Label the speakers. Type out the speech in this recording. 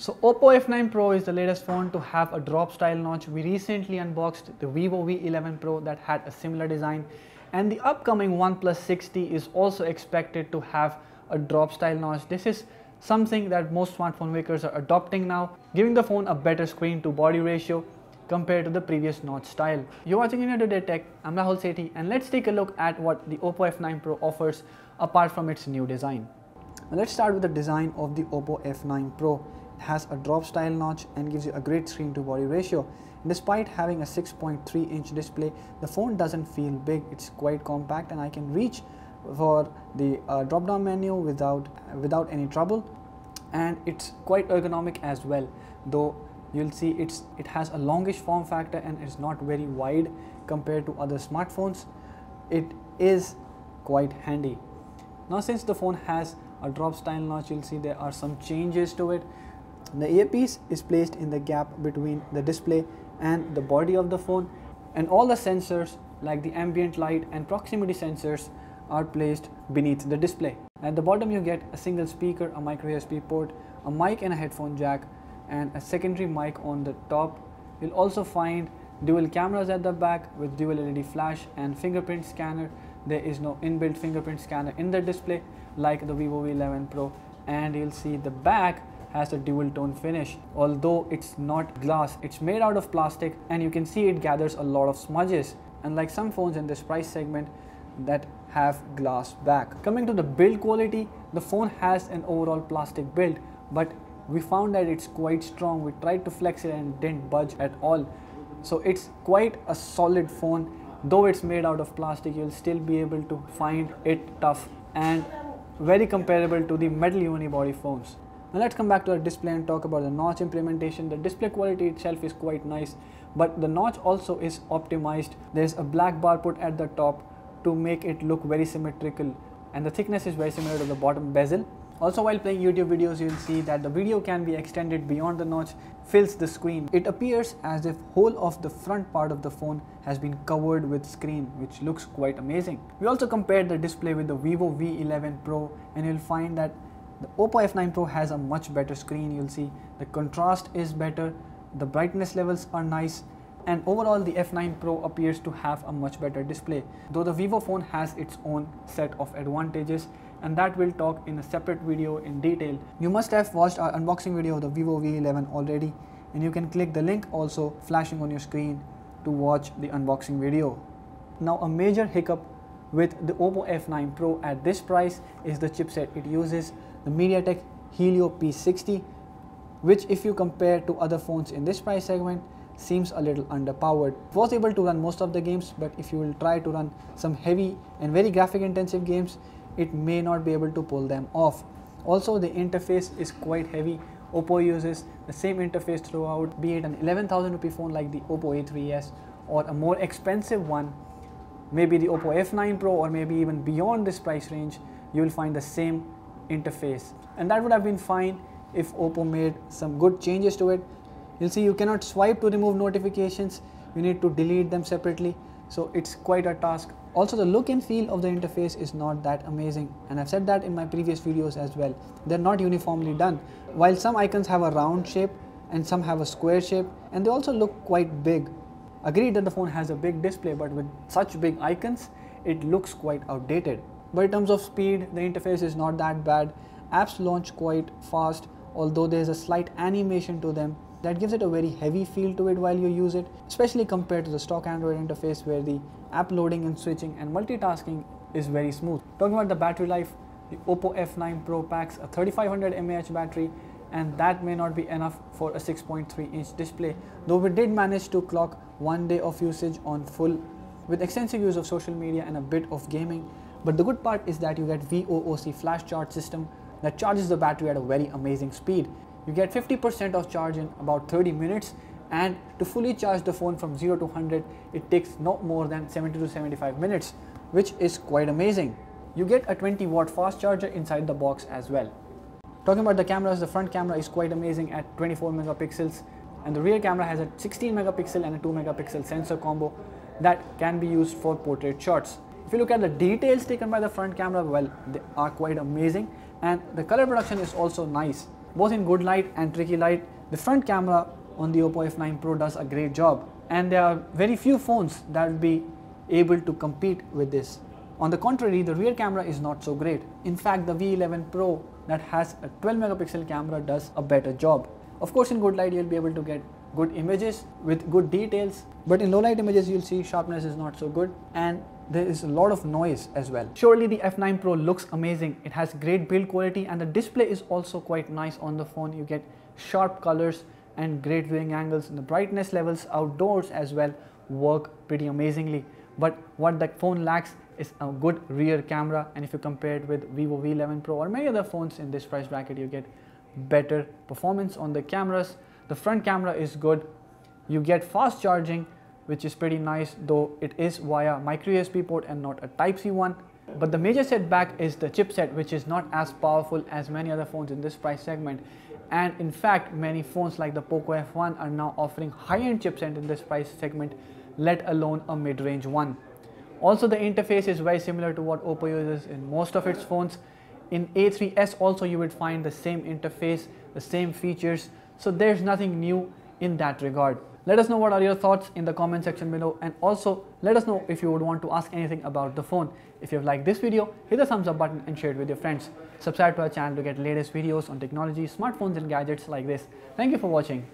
Speaker 1: So Oppo F9 Pro is the latest phone to have a drop style notch. We recently unboxed the Vivo V11 Pro that had a similar design, and the upcoming OnePlus 6T is also expected to have a drop style notch. This is something that most smartphone makers are adopting now, giving the phone a better screen to body ratio compared to the previous notch style. You're watching India Today Tech, I'm Rahul Sethi, and let's take a look at what the Oppo F9 Pro offers apart from its new design. Now let's start with the design of the Oppo F9 Pro. It has a drop style notch and gives you a great screen to body ratio. Despite having a 6.3-inch display, the phone doesn't feel big. It's quite compact, and I can reach for the drop down menu without any trouble, and it's quite ergonomic as well, though you'll see it has a longish form factor and it's not very wide compared to other smartphones. It is quite handy. Now, since the phone has a drop style notch, you'll see there are some changes to it. The earpiece is placed in the gap between the display and the body of the phone, and all the sensors like the ambient light and proximity sensors are placed beneath the display. At the bottom you get a single speaker, a micro USB port, a mic and a headphone jack, and a secondary mic on the top. You'll also find dual cameras at the back with dual LED flash and fingerprint scanner. There is no inbuilt fingerprint scanner in the display like the Vivo V11 Pro, and you'll see the back has a dual tone finish. Although it's not glass, it's made out of plastic, and you can see it gathers a lot of smudges, unlike some phones in this price segment that have glass back. Coming to the build quality, the phone has an overall plastic build, but we found that it's quite strong. We tried to flex it and it didn't budge at all. So it's quite a solid phone. Though it's made out of plastic, you'll still be able to find it tough and very comparable to the metal unibody phones. Now let's come back to the display and talk about the notch implementation. The display quality itself is quite nice, but the notch also is optimized. There's a black bar put at the top to make it look very symmetrical, and the thickness is very similar to the bottom bezel. Also, while playing YouTube videos, you'll see that the video can be extended beyond the notch, fills the screen. It appears as if whole of the front part of the phone has been covered with screen, which looks quite amazing. We also compared the display with the Vivo V11 Pro, and you'll find that the Oppo F9 Pro has a much better screen. You'll see the contrast is better, the brightness levels are nice, and overall the F9 Pro appears to have a much better display, though the Vivo phone has its own set of advantages, and that we'll talk in a separate video in detail. You must have watched our unboxing video of the Vivo V11 already, and you can click the link also flashing on your screen to watch the unboxing video. Now, a major hiccup with the Oppo F9 Pro at this price is the chipset. It uses the MediaTek Helio P60, which, if you compare to other phones in this price segment, seems a little underpowered. It was able to run most of the games, but if you will try to run some heavy and very graphic intensive games, it may not be able to pull them off. Also, the interface is quite heavy. Oppo uses the same interface throughout, be it an 11,000 rupee phone like the Oppo A3s or a more expensive one, maybe the Oppo F9 Pro, or maybe even beyond this price range, you will find the same interface. And that would have been fine if Oppo made some good changes to it. You'll see you cannot swipe to remove notifications, you need to delete them separately, so it's quite a task. Also, the look and feel of the interface is not that amazing, and I've said that in my previous videos as well. They're not uniformly done. While some icons have a round shape and some have a square shape, and they also look quite big. Agreed that the phone has a big display, but with such big icons, it looks quite outdated. But in terms of speed, the interface is not that bad. Apps launch quite fast, although there's a slight animation to them that gives it a very heavy feel to it while you use it, especially compared to the stock Android interface where the app loading and switching and multitasking is very smooth. Talking about the battery life, the Oppo F9 Pro packs a 3500 mAh battery, and that may not be enough for a 6.3-inch display, though we did manage to clock 1 day of usage on full with extensive use of social media and a bit of gaming. But the good part is that you get VOOC flash charge system that charges the battery at a very amazing speed. You get 50% of charge in about 30 minutes, and to fully charge the phone from 0 to 100, it takes not more than 70 to 75 minutes, which is quite amazing. You get a 20-watt fast charger inside the box as well. Talking about the cameras, the front camera is quite amazing at 24 megapixels, and the rear camera has a 16 megapixel and a 2 megapixel sensor combo that can be used for portrait shots. If you look at the details taken by the front camera, well, they are quite amazing, and the color production is also nice. both in good light and tricky light. The front camera on the Oppo F9 Pro does a great job, and there are very few phones that will be able to compete with this. On the contrary, the rear camera is not so great. In fact, the V11 Pro that has a 12 megapixel camera does a better job. Of course, in good light you'll be able to get good images with good details, but in low light images you'll see sharpness is not so good and there is a lot of noise as well. Surely the F9 Pro looks amazing. It has great build quality and the display is also quite nice on the phone. You get sharp colors and great viewing angles, and the brightness levels outdoors as well work pretty amazingly. But what the phone lacks is a good rear camera, and if you compare it with Vivo V11 Pro or many other phones in this price bracket, you get better performance on the cameras. The front camera is good. You get fast charging, which is pretty nice, though it is via micro USB port and not a Type-C one. But the major setback is the chipset, which is not as powerful as many other phones in this price segment. And in fact, many phones like the Poco F1 are now offering high-end chipset in this price segment, let alone a mid-range one. Also, the interface is very similar to what Oppo uses in most of its phones. In A3s also you would find the same interface, the same features, so there's nothing new in that regard. Let us know what are your thoughts in the comment section below, and also let us know if you would want to ask anything about the phone. If you have liked this video, hit the thumbs up button and share it with your friends. Subscribe to our channel to get latest videos on technology, smartphones and gadgets like this. Thank you for watching.